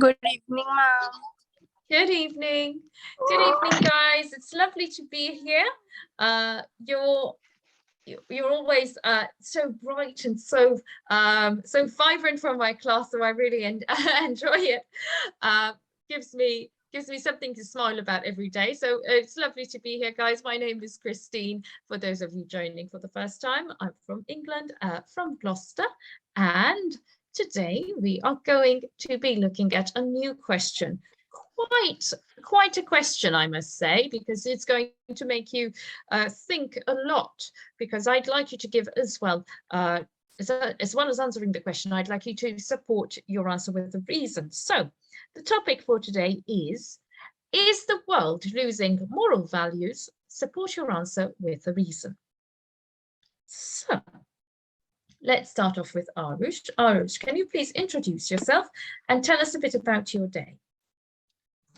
Good evening, ma'am. Good evening. Good evening, guys. It's lovely to be here. You're always so bright and so vibrant from my class, so I really enjoy it. Gives me something to smile about every day. So it's lovely to be here, guys. My name is Christine. For those of you joining for the first time, I'm from England, from Gloucester, and today we are going to be looking at a new question. Quite a question, I must say, because it's going to make you think a lot. Because I'd like you to give as well, as well as answering the question, I'd like you to support your answer with a reason. So, the topic for today is the world losing moral values? Support your answer with a reason. So, let's start off with Arush. Arush, can you please introduce yourself and tell us a bit about your day?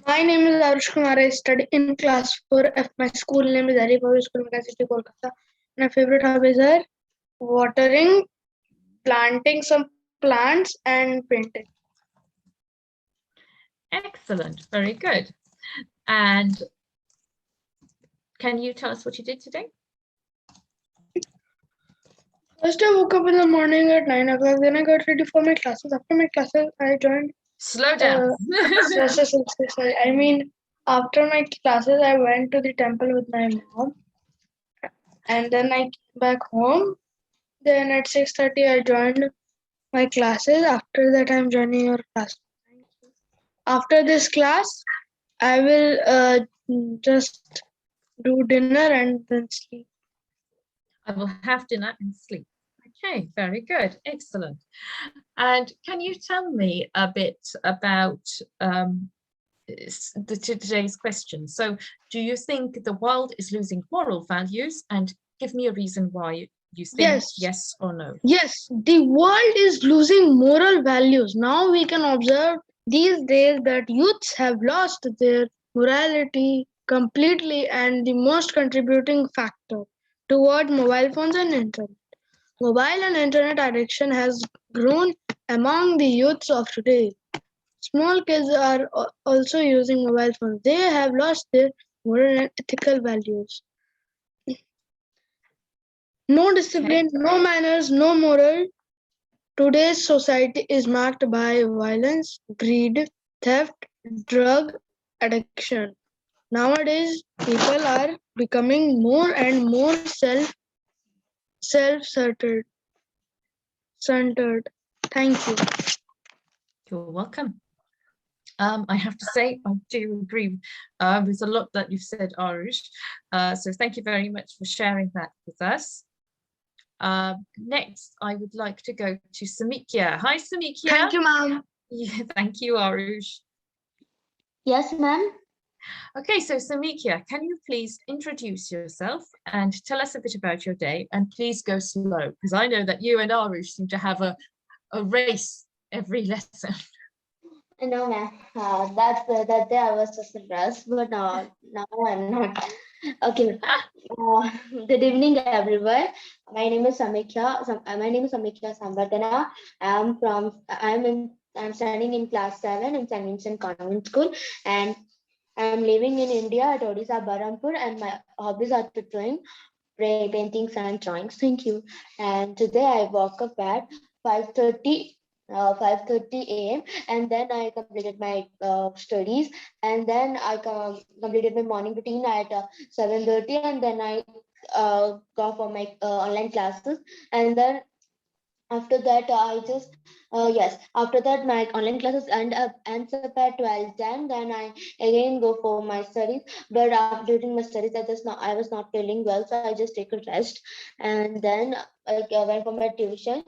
My name is Arush Kumar. I study in class 4F. My school name is Hari Public School, City, Kolkata. My favorite hobbies are watering, planting some plants, and painting. Excellent, very good. And can you tell us what you did today? First, I woke up in the morning at 9 o'clock. Then I got ready for my classes. After my classes, I joined. Slow down. Sorry. I mean, after my classes, I went to the temple with my mom, and then I came back home. Then at 6:30, I joined my classes. After that, I'm joining your class. After this class, I will just do dinner and then sleep. I will have dinner and sleep. Okay, very good. Excellent. And can you tell me a bit about today's question? So, do you think the world is losing moral values? And give me a reason why you think yes or no. Yes, the world is losing moral values. Now we can observe these days that youths have lost their morality completely, and the most contributing factor toward mobile phones and internet. Mobile and internet addiction has grown among the youths of today. Small kids are also using mobile phones. They have lost their moral and ethical values. No discipline, no manners, no moral. Today's society is marked by violence, greed, theft, drug addiction. Nowadays, people are becoming more and more self-centered. Thank you. You're welcome. I have to say, I do agree with a lot that you've said, Arush. So thank you very much for sharing that with us. Next, I would like to go to Samikya. Hi, Samikya. Thank you, ma'am. Yeah, thank you, Arush. Yes, ma'am. Okay, so Samikya, can you please introduce yourself and tell us a bit about your day? And please go slow, because I know that you and Arush seem to have a race every lesson. No, ma'am. That day I was just impressed, but now I'm not. Okay. Good evening, everyone. My name is Samikya. My name is Samikya Sambardana. I'm studying in class 7 in St. Vincent Convent School, and I'm living in India at Odisha, Barampur, and my hobbies are to drawing, paintings, and drawings. Thank you. And today I woke up at 5:30 5:30 a.m. and then I completed my studies, and then I completed my morning routine at 7:30, and then I go for my online classes, and then after that after that my online classes ends up at 12:10. Then I again go for my studies, but during my studies I was not feeling well, so I just take a rest, and then I went for my tuition.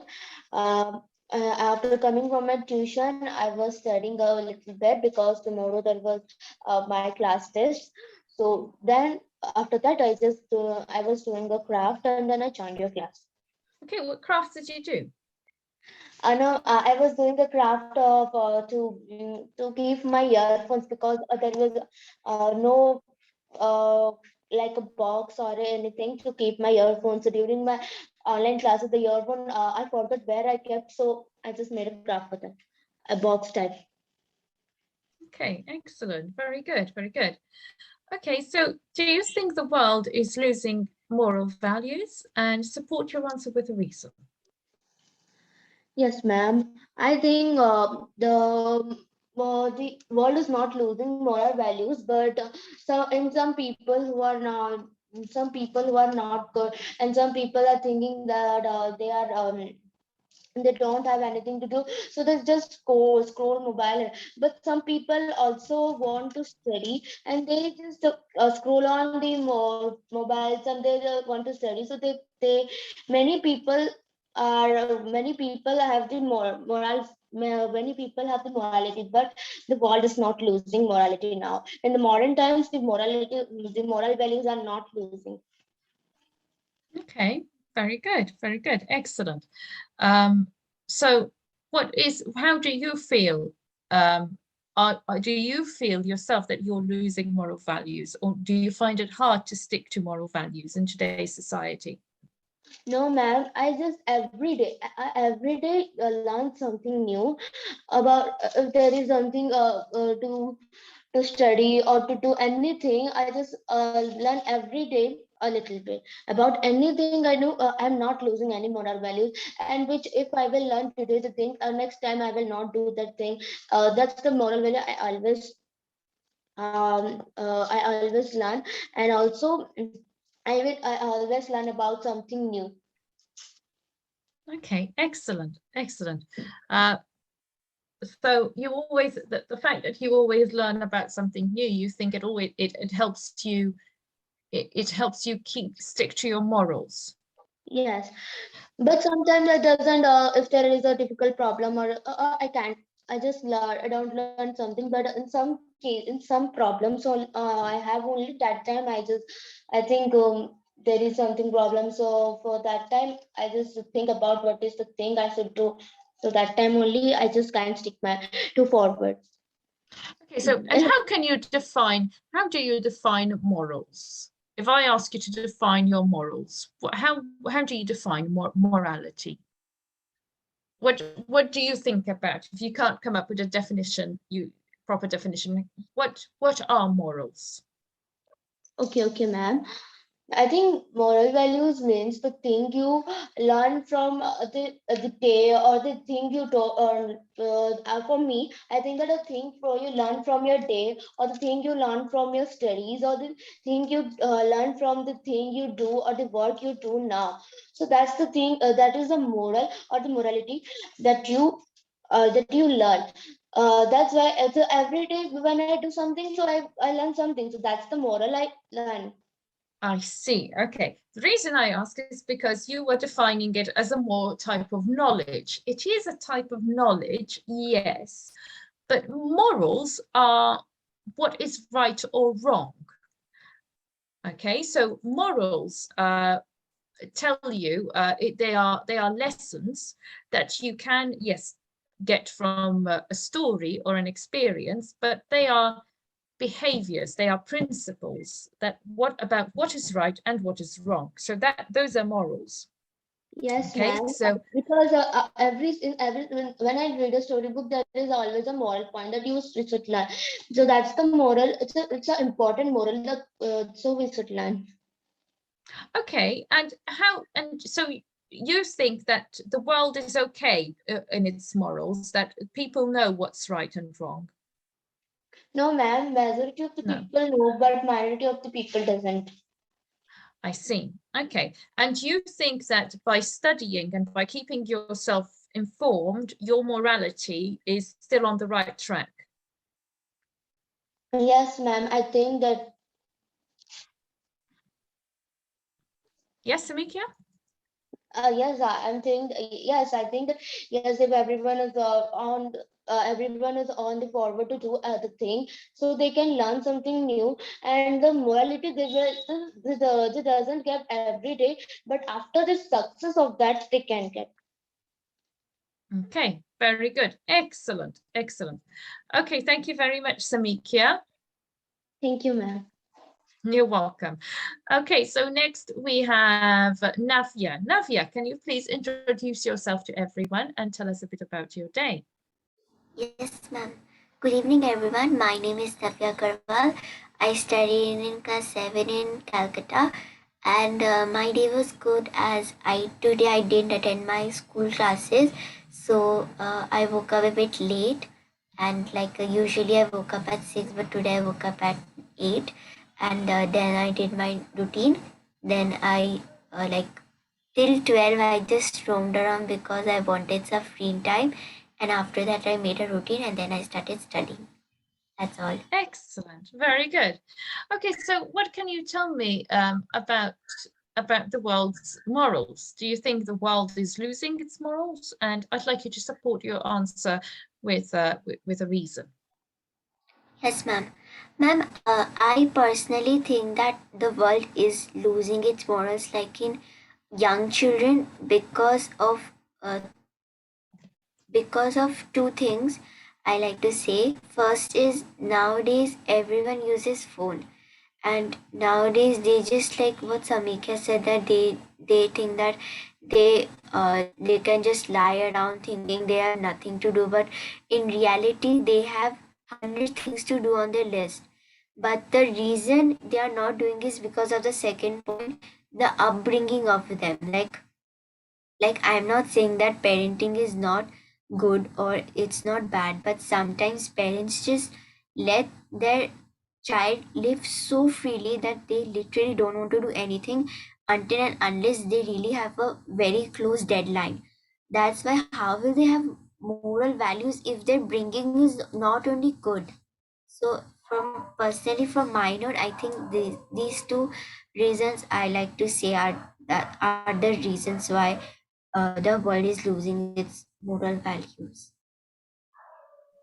After coming from my tuition, I was studying a little bit because tomorrow there was my class test. So then after that I was doing a craft, and then I joined your class. Okay, what crafts did you do? I was doing a craft of to keep my earphones, because there was no uh, like a box or anything to keep my earphones. So during my online classes, the earphone I forgot where I kept, so I just made a craft for that, a box type. Okay, excellent. Very good, very good. Okay, so do you think the world is losing moral values? And support your answer with a reason. Yes, ma'am. I think the world is not losing moral values, but some people who are not, some people who are not good, and some people are thinking that they don't have anything to do, so they just scroll mobile. But some people also want to study, and they just scroll on the mobiles, and they want to study. So they many people many people have the many people have the morality, but the world is not losing morality now. In the modern times, the moral values are not losing. Okay, very good, very good, excellent. So how do you feel? Do you feel yourself that you're losing moral values, or do you find it hard to stick to moral values in today's society? No, ma'am. I just every day learn something new about if there is something to study or to do anything. I just learn every day a little bit about anything I know. I'm not losing any moral values, and which if I will learn today the thing, next time I will not do that thing. That's the moral value I always learn, and also I always learn about something new. Okay, excellent, excellent. So you always, the fact that you always learn about something new, you think it helps you, it helps you stick to your morals. Yes, but sometimes it doesn't. If there is a difficult problem, or I can't, I just learn. I don't learn something. But in some case, in some problems, I have only that time. I think there is something problem. So for that time, I just think about what is the thing I should do. So that time only, I just can't stick my to forward. Okay, so and how do you define morals? If I ask you to define your morals, how do you define morality? What do you think about? If you can't come up with a definition, proper definition, what are morals? Okay, ma'am. I think moral values means the thing you learn from the day, or the thing you do. Or for me, I think that the thing for you learn from your day, or the thing you learn from your studies, or the thing you learn from the thing you do, or the work you do now. So that's the thing. That is the moral or the morality that you learn. That's why every day when I do something, so I learn something. So that's the moral I learn. I see. Okay. The reason I ask is because you were defining it as a more type of knowledge. It is a type of knowledge, yes, but morals are what is right or wrong. Okay, so morals tell you they are lessons that you can, yes, get from a story or an experience, but they are behaviors, they are principles that what is right and what is wrong. So that those are morals. Yes, Okay, ma'am. so Because when I read a storybook, there is always a moral point that you should learn. So that's the moral. It's an important moral that so we should learn. okay, and so you think that the world is okay in its morals, that people know what's right and wrong? No, ma'am. Majority of the No. people know, but minority of the people doesn't. I see. Okay. And you think that by studying and by keeping yourself informed, your morality is still on the right track? Yes, ma'am. I think that Yes, Samikia? yes, I'm saying yes. I think that yes, if everyone is everyone is on the forward to do the thing, so they can learn something new. And the morality they doesn't get every day, but after the success of that, they can get. Okay, very good. Excellent, excellent. Okay, thank you very much, Samikia. Thank you, ma'am. You're welcome. Okay, so next we have Navya. Navya, can you please introduce yourself to everyone and tell us a bit about your day? Yes, ma'am. Good evening, everyone. My name is Navya Karwal. I study in class 7 in Calcutta, and my day was good as I today I didn't attend my school classes, so I woke up a bit late, and usually I woke up at 6, but today I woke up at 8, and then I did my routine. Then I till 12 I just roamed around because I wanted some free time, and after that I made a routine and then I started studying. That's all. Excellent, very good. Okay, so what can you tell me about the world's morals? Do you think the world is losing its morals? And I'd like you to support your answer with a reason. Yes, ma'am. Ma'am, I personally think that the world is losing its morals, like in young children, uh, because of two things I like to say. First is nowadays everyone uses phone, and nowadays they just like what Samika said, that they think that they can just lie around thinking they have nothing to do, but in reality they have 100 things to do on their list. But the reason they are not doing is because of the second point, the upbringing of them. Like I'm not saying that parenting is not good or it's not bad, but sometimes parents just let their child live so freely that they literally don't want to do anything until and unless they really have a very close deadline. That's why how will they have moral values if their bringing is not only good? So from personally from my note, I think these two reasons I like to say are the reasons why the world is losing its moral values.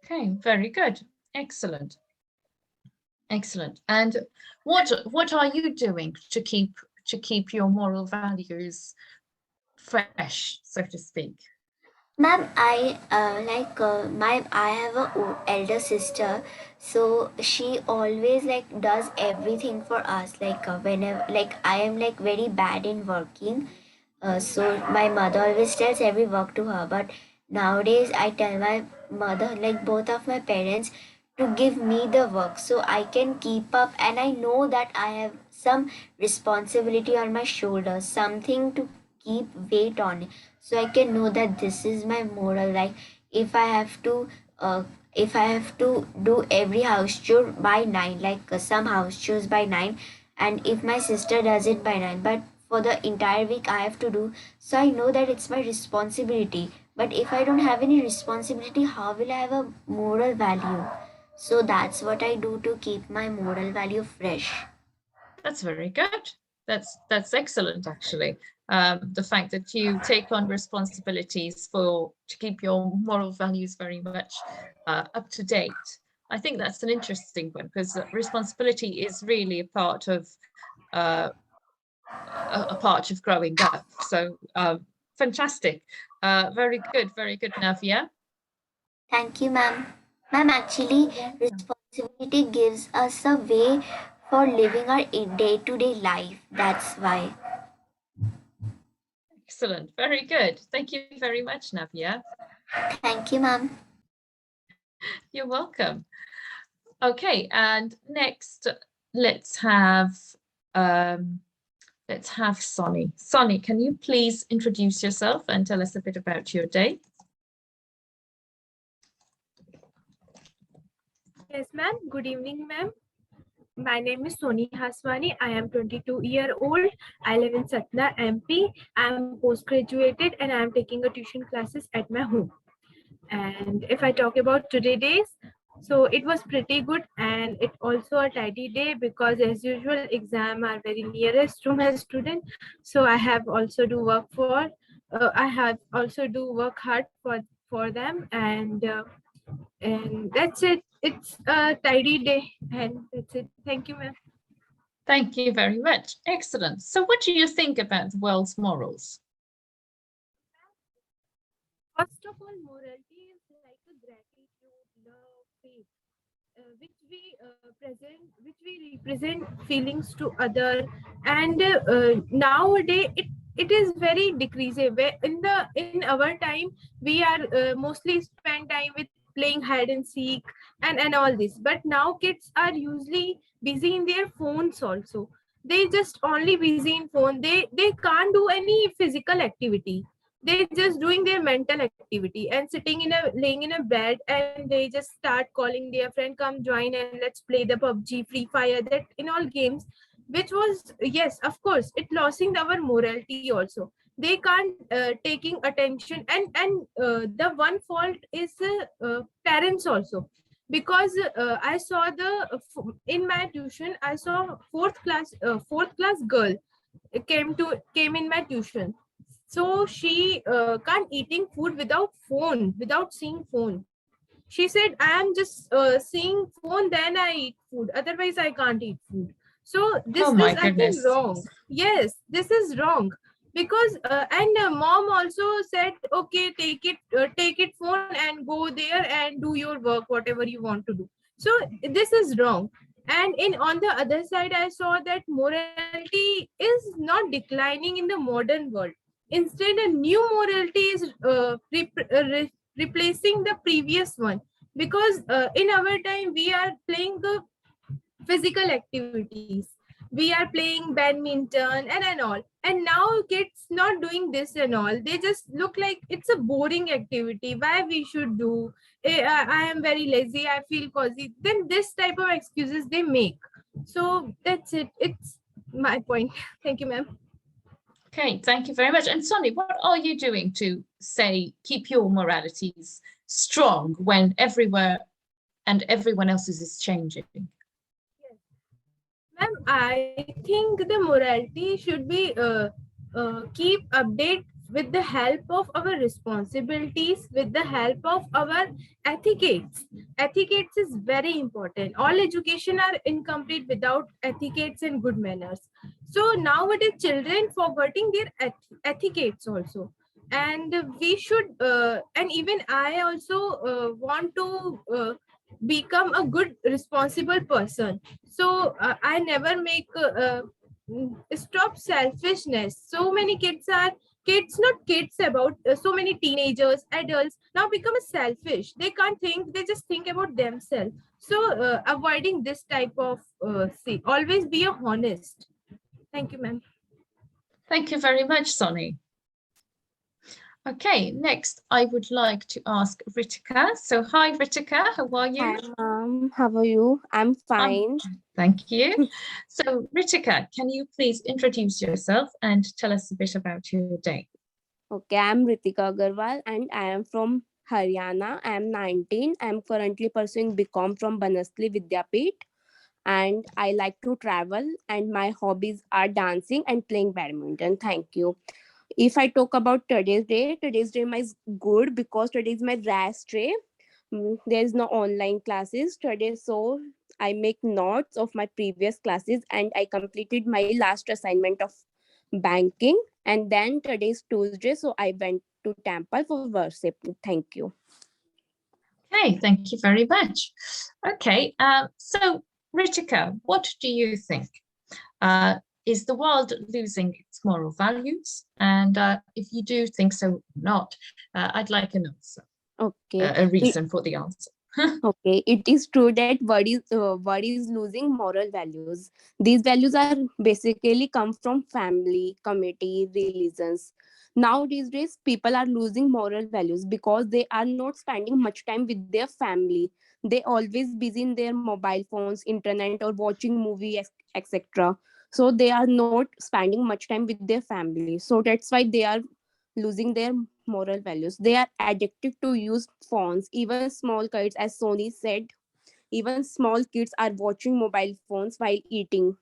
Okay, very good. Excellent. Excellent. And what are you doing to keep your moral values fresh, so to speak? Ma'am, I have a elder sister, so she always like does everything for us. Whenever I am like very bad in working, so my mother always tells every work to her. But nowadays I tell my mother, like both of my parents, to give me the work so I can keep up, and I know that I have some responsibility on my shoulders, something to keep weight on, so I can know that this is my moral. Like if I have to uh, if I have to do every house chore by 9, some house chores by 9, and if my sister does it by 9, but for the entire week I have to do, so I know that it's my responsibility. But if I don't have any responsibility, how will I have a moral value? So that's what I do to keep my moral value fresh. That's very good. That's excellent, actually. The fact that you take on responsibilities to keep your moral values very much up to date. I think that's an interesting one because responsibility is really uh, a part of growing up. So fantastic. Very good, Navia. Thank you, ma'am. Ma'am, actually, Welcome. responsibility gives us a way for living our day to day life. That's why. Excellent. Very good. Thank you very much, Navia. Thank you, ma'am. You're welcome. Okay, and next let's have um, let's have Sonny. Sonny, can you please introduce yourself and tell us a bit about your day? Yes, ma'am. Good evening, ma'am. My name is Soni Haswani. I am 22-year-old. I live in Satna, MP. I am postgraduated and I am taking a tuition classes at my home. And if I talk about today days, so it was pretty good and it also a tidy day because as usual exam are very nearest to my student. So I have also do work for I have also do work hard for them and that's it. It's a tidy day and that's it. Thank you, ma'am. Thank you very much. Excellent. So what do you think about the world's morals? First of all, morality is like a gratitude, love, faith, which we represent feelings to other, and nowadays it is very decreasing. Where in our time we are mostly spend time with playing hide and seek and all this. But now kids are usually busy in their phones also. They just only busy in phone. They can't do any physical activity. They just doing their mental activity and sitting in a laying in a bed, and they just start calling their friend, come join and let's play the PUBG, Free Fire, that in all games, which was, yes, of course, it losing our morality also. They can't taking attention, and the one fault is parents also, because I saw in my tuition I saw fourth class girl came in my tuition. So she can't eating food without phone, without seeing phone. She said, I am just seeing phone, then I eat food, otherwise I can't eat food. So Oh this my I think goodness. wrong. Yes, this is wrong, because and mom also said, okay, take it phone and go there and do your work, whatever you want to do. So this is wrong. And in on the other side, I saw that morality is not declining in the modern world. Instead, a new morality is replacing the previous one, because in our time we are playing the physical activities, we are playing badminton and all, and now kids not doing this and all. They just look like it's a boring activity, why we should do. I am very lazy, I feel cozy, then this type of excuses they make. So that's it, it's my point. Thank you, ma'am. Okay, thank you very much. And Sonny, what are you doing to say keep your moralities strong when everywhere and everyone else's is changing? Ma'am, I think the morality should be keep update with the help of our responsibilities, with the help of our etiquettes. Etiquettes is very important. All education are incomplete without etiquettes and good manners. So nowadays children forgetting their etiquettes also. And we should, and even I also want to become a good responsible person. So I never make stop selfishness. So many kids are kids, not kids, about so many teenagers, adults now become a selfish. They can't think, they just think about themselves. So avoiding this type of see, always be a honest. Thank you, ma'am. Thank you very much, Sonny. Okay, next I would like to ask Ritika. So hi Ritika, how are you? Hi, mom. How are you? I'm fine. Thank you. So Ritika, can you please introduce yourself and tell us a bit about your day? Okay, I'm Ritika Agarwal and I am from Haryana. I'm 19. I'm currently pursuing BCom from Banasli Vidyapeeth, and I like to travel, and my hobbies are dancing and playing badminton. Thank you. If I talk about today's day is good because today is my rest day. There's no online classes today, so I make notes of my previous classes and I completed my last assignment of banking. And then today's Tuesday, so I went to temple for worship. Thank you. Okay, thank you very much. Okay, so Ritika, what do you think? Is the world losing its moral values? And if you do think so or not, I'd like an answer, Okay. a reason for the answer. Okay, it is true that word is losing moral values. These values are basically come from family, community, religions. Now these days, people are losing moral values because they are not spending much time with their family. They always busy in their mobile phones, internet, or watching movies, etc. So they are not spending much time with their family. So that's why they are losing their moral values. They are addicted to use phones. Even small kids, as Sony said, even small kids are watching mobile phones while eating.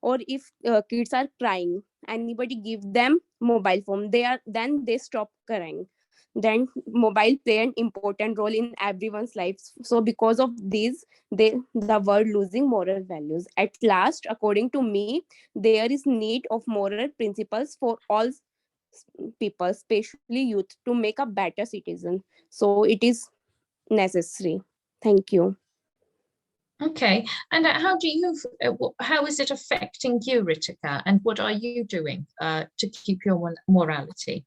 Or if kids are crying, anybody give them mobile phone, they stop crying. Then mobile play an important role in everyone's lives. So because of this, the world losing moral values. At last, according to me, there is need of moral principles for all people, especially youth, to make a better citizen. So it is necessary. Thank you. Okay, and how is it affecting you, Ritika? And what are you doing to keep your morality?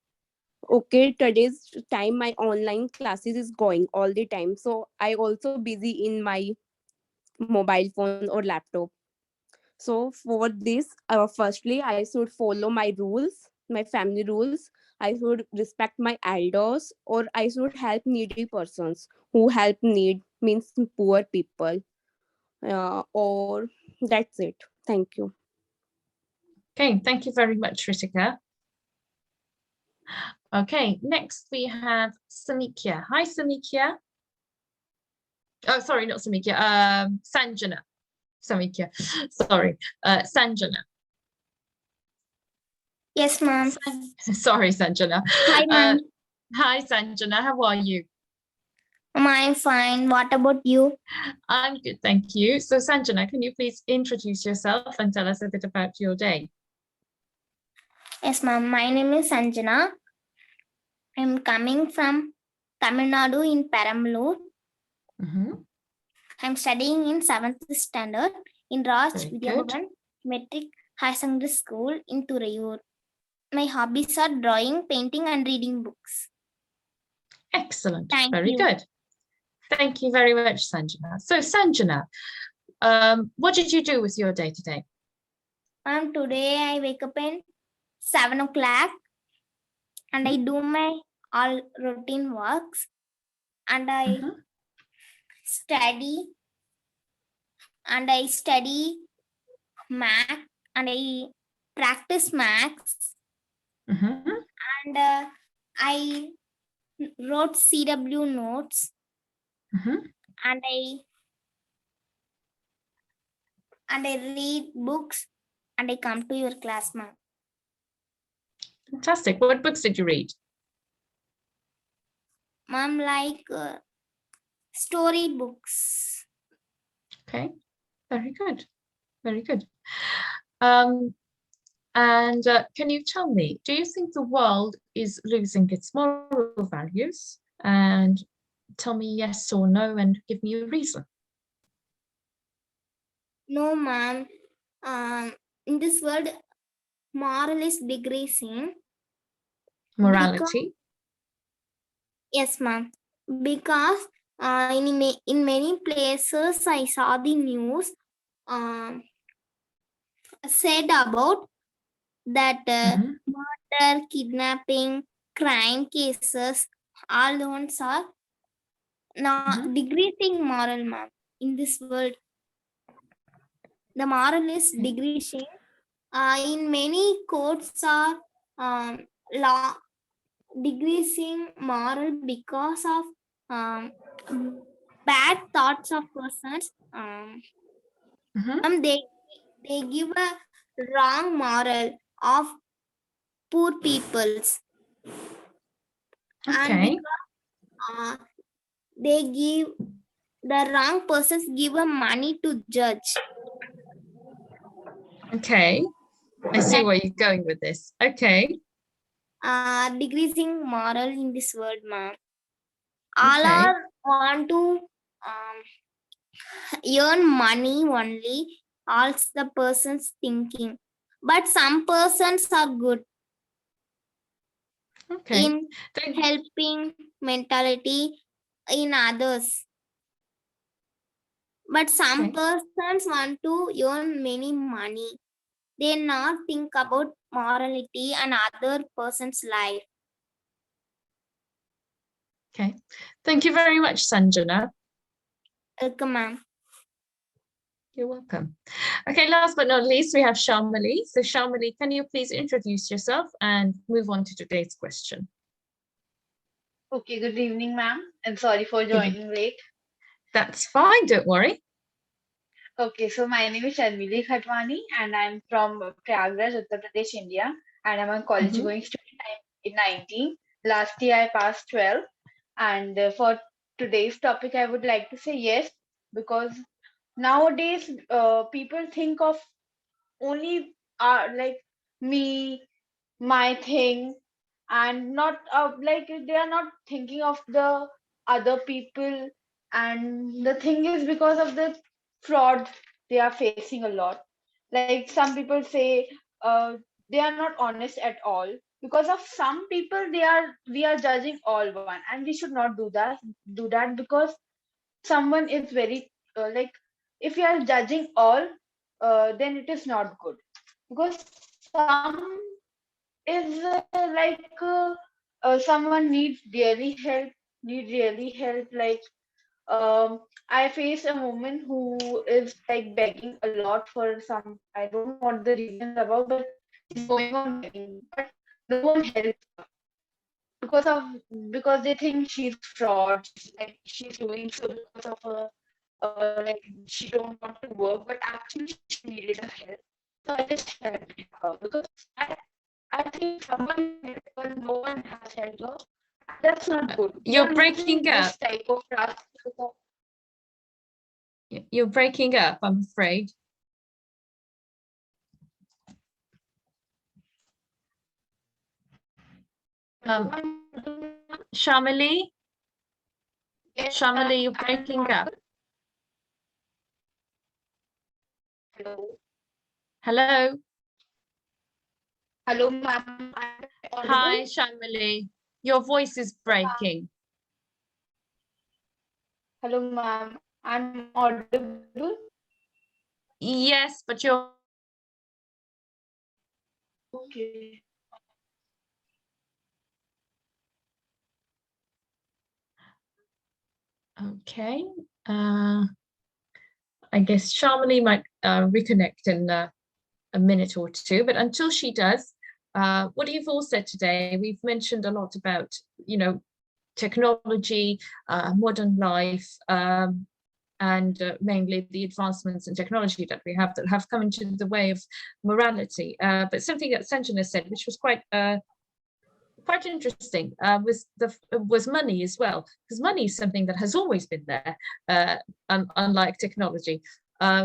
Okay, today's time my online classes is going all the time, so I also busy in my mobile phone or laptop. So for this, firstly, I should follow my rules, my family rules. I should respect my elders, or I should help needy persons who help need means poor people. Or that's it. Thank you. Okay, thank you very much, Ritika. Okay, next we have Samikya. Hi, Samikya. Oh, sorry, not Samikya. Sanjana. Samikya. Sorry, Sanjana. Yes, ma'am. Sorry, Sanjana. Hi, ma'am. Hi, Sanjana. How are you? I'm fine. What about you? I'm good, thank you. So, Sanjana, can you please introduce yourself and tell us a bit about your day? Yes, ma'am. My name is Sanjana. I'm coming from Tamil Nadu in Perambalur. I'm studying in 7th standard in Raj Very good. Vidyabhavan Metric High Secondary School in Thurayur. My hobbies are drawing, painting, and reading books. Excellent. Thank Very you. good. Thank you very much, Sanjana. So, Sanjana, what did you do with your day today? Today I wake up at 7 o'clock and I do my all routine works and I study math and I practice maths and I wrote CW notes and I read books and I come to your class, ma'am. Fantastic. What books did you read? Ma'am, like story books. Okay, very good. Very good. And can you tell me, do you think the world is losing its moral values? And tell me yes or no and give me a reason. No, ma'am. In this world, moral is decreasing. Morality? Yes, ma'am. Because in many places, I saw the news said about that murder, kidnapping, crime cases, all those are not decreasing moral, ma'am. In this world, the moral is decreasing. In many courts are law decreasing moral because of bad thoughts of persons. They give a wrong moral of poor peoples. And because they give the wrong persons give a money to judge. Okay, I see where you're going with this. Okay. Decreasing moral in this world, ma'am. All are want to earn money only, all's the person's thinking. But some persons are good in helping mentality in others. But some persons want to earn many money. They not think about morality and other person's life. Okay, thank you very much, Sanjana. Welcome, ma'am. You're welcome. Okay, last but not least, we have Shamali. So Shamali, can you please introduce yourself and move on to today's question? Okay, good evening, ma'am, and sorry for joining late. That's fine, don't worry. Okay, so my name is Sharmili Khatwani, and I'm from Prayagraj, Uttar Pradesh, India, and I'm a college going student. I'm in 19. Last year I passed 12, and for today's topic, I would like to say yes, because nowadays people think of only like me, my thing, and not like they are not thinking of the other people. And the thing is, because of the fraud they are facing a lot, like some people say they are not honest at all, because of some people we are judging all one, and we should not do that, because someone is very like, if you are judging all, then it is not good, because some is someone need really help, like I face a woman who is like begging a lot for some, I don't know what the reasons about, but she's going on begging, but no one helps her because of, because they think she's fraud, she's doing so because of her like she don't want to work, but actually she needed a help. So I just helped her, because I think someone helped her, no one has helped her. That's not good. We You're are breaking losing up. this type of trust. You're breaking up, I'm afraid. Shamali? Yes, Shamali, you're I'm breaking up. Hello. Hello? Hello, ma'am. I'm audible. Hi, Shamali. Your voice is breaking. Hello, ma'am. I'm audible. Yes, but you're Okay. okay. I guess Shamali might reconnect in a minute or two, but until she does, what you've all said today, we've mentioned a lot about, you know, technology, modern life, and mainly the advancements in technology that we have that have come into the way of morality. But something that Sanjana said, which was quite interesting, was money as well, because money is something that has always been there, unlike technology.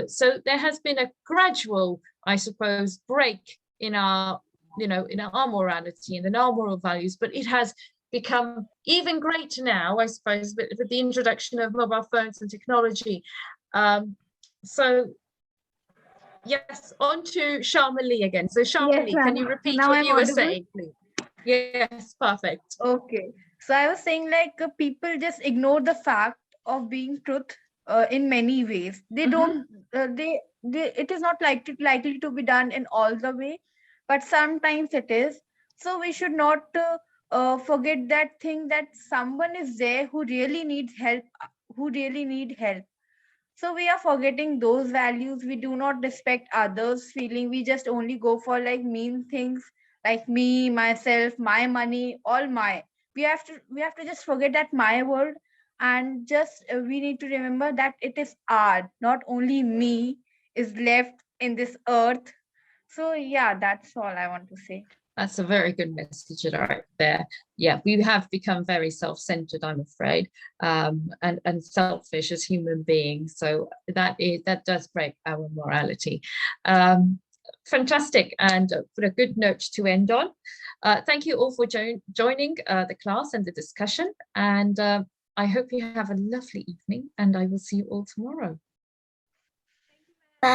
So there has been a gradual, I suppose, break in our, you know, in our morality and in our moral values, but it has become even greater now, I suppose, with the introduction of mobile phones and technology. So yes, on to Shamali again. So Shamali, Yes, can ma'am. you repeat Now what I'm you were audible. saying, please? Yes, perfect. Okay. So I was saying like people just ignore the fact of being truth in many ways. They don't. They. It is not likely to be done in all the way, but sometimes it is. So we should not forget that thing that someone is there who really needs help, who really need help. So we are forgetting those values. We do not respect others' feeling. We just only go for like mean things like me, myself, my money, all my. We have to just forget that my world, and just we need to remember that it is our, not only me is left in this earth. So yeah, that's all I want to say. That's a very good message right there. Yeah, we have become very self-centered, I'm afraid, and selfish as human beings. So that does break our morality. Fantastic, and put a good note to end on. Thank you all for joining the class and the discussion, and I hope you have a lovely evening, and I will see you all tomorrow.